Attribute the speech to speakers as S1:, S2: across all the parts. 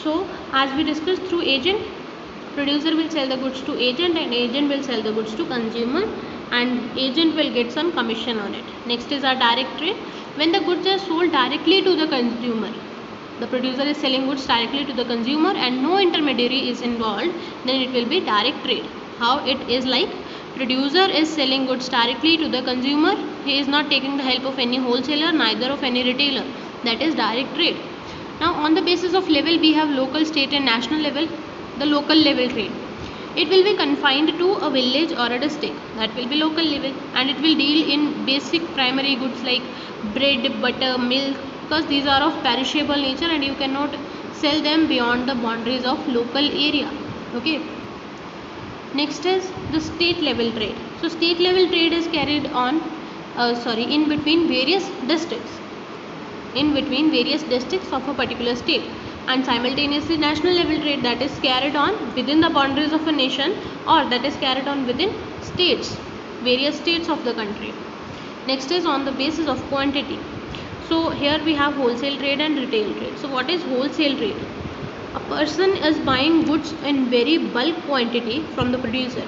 S1: So as we discussed, through agent, producer will sell the goods to agent and agent will sell the goods to consumer, and agent will get some commission on it. Next is our direct trade. When the goods are sold directly to the consumer, the producer is selling goods directly to the consumer and no intermediary is involved, then it will be direct trade. How it is like? Producer is selling goods directly to the consumer. He is not taking the help of any wholesaler, neither of any retailer. That is direct trade. Now on the basis of level, we have local, state and national level. The local level trade, it will be confined to a village or a district. That will be local level, and it will deal in basic primary goods like bread, butter, milk, because these are of perishable nature and you cannot sell them beyond the boundaries of local area. Okay. Next is the state level trade. So state level trade is carried on in between various districts, of a particular state, and simultaneously national level trade, that is carried on within the boundaries of a nation, or that is carried on within states, various states of the country. Next is on the basis of quantity. So here we have wholesale trade and retail trade. So what is wholesale trade? A person is buying goods in very bulk quantity from the producer.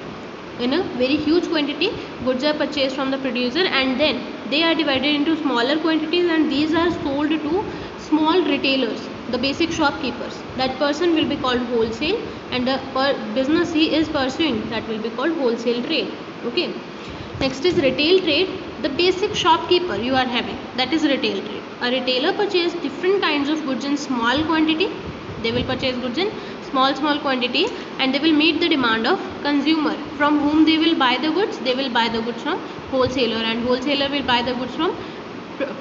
S1: In a very huge quantity, goods are purchased from the producer and then they are divided into smaller quantities, and these are sold to small retailers, the basic shopkeepers. That person will be called wholesale, and the business he is pursuing, that will be called wholesale trade. Okay. Next is retail trade. The basic shopkeeper you are having, that is retail trade. A retailer purchases different kinds of goods in small quantity. They will purchase goods in small quantity and they will meet the demand of consumer. From whom they will buy the goods? They will buy the goods from wholesaler, and wholesaler will buy the goods from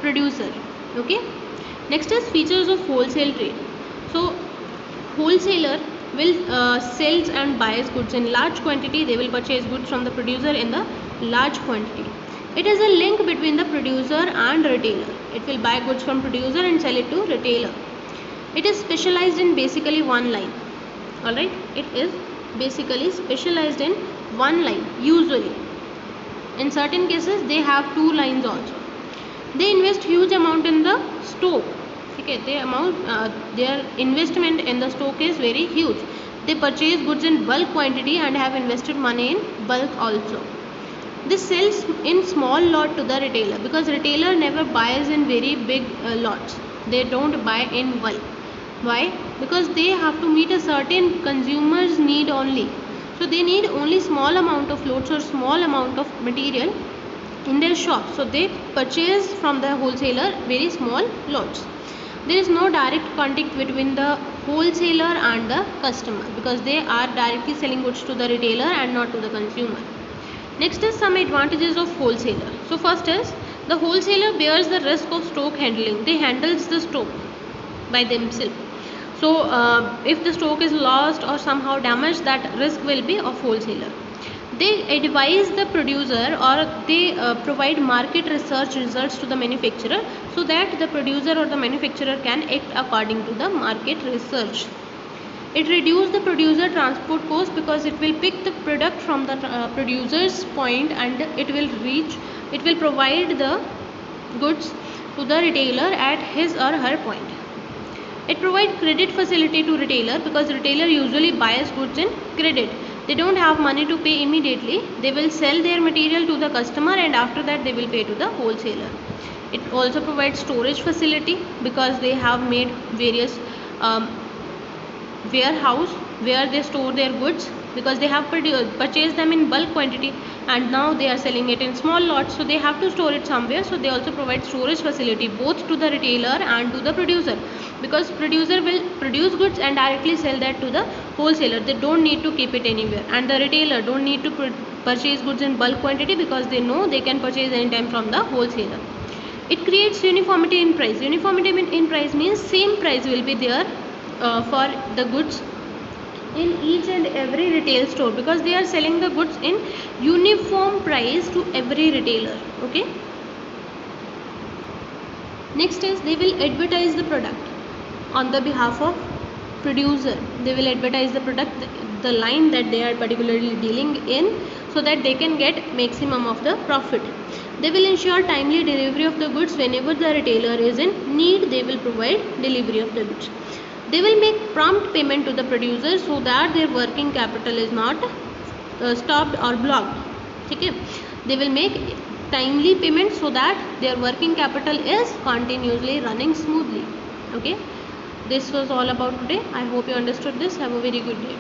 S1: producer. Okay. Next is features of wholesale trade. So wholesaler will sells and buys goods in large quantity. They will purchase goods from the producer in the large quantity. It is a link between the producer and retailer. It will buy goods from producer and sell it to retailer. It is specialized in basically one line. Alright, it is basically specialized in one line usually. In certain cases they have two lines also. They invest huge amount in the stock. Okay, their investment in the stock is very huge. They purchase goods in bulk quantity and have invested money in bulk also. This sells in small lot to the retailer, because retailer never buys in very big lots. They don't buy in bulk. Why? Because they have to meet a certain consumer's need only. So they need only small amount of loads or small amount of material in their shop. So they purchase from the wholesaler very small lots. There is no direct contact between the wholesaler and the customer, because they are directly selling goods to the retailer and not to the consumer. Next is some advantages of wholesaler. So first is the wholesaler bears the risk of stock handling. They handles the stock by themselves. So if the stock is lost or somehow damaged, that risk will be of wholesaler. They advise the producer, or they provide market research results to the manufacturer, so that the producer or the manufacturer can act according to the market research. It reduces the producer transport cost, because it will pick the product from the producer's point and it will provide the goods to the retailer at his or her point. It provides credit facility to retailer, because retailer usually buys goods in credit. They don't have money to pay immediately. They will sell their material to the customer and after that they will pay to the wholesaler. It also provides storage facility, because they have made various warehouse where they store their goods, because they have purchased them in bulk quantity and now they are selling it in small lots, so they have to store it somewhere. So they also provide storage facility both to the retailer and to the producer, because producer will produce goods and directly sell that to the wholesaler. They don't need to keep it anywhere, and the retailer don't need to purchase goods in bulk quantity, because they know they can purchase anytime from the wholesaler. It creates uniformity in price. Uniformity in price means same price will be there for the goods in each and every retail store, because they are selling the goods in uniform price to every retailer. Okay. Next is they will advertise the product on the behalf of producer. They will advertise the product, the line that they are particularly dealing in, so that they can get maximum of the profit. They will ensure timely delivery of the goods. Whenever the retailer is in need, they will provide delivery of the goods. they will make prompt payment to the producer so that their working capital is not stopped or blocked. ठीक है, they will make timely payment so that their working capital is continuously running smoothly. Okay, this was all about today. I hope you understood this. Have a very good day.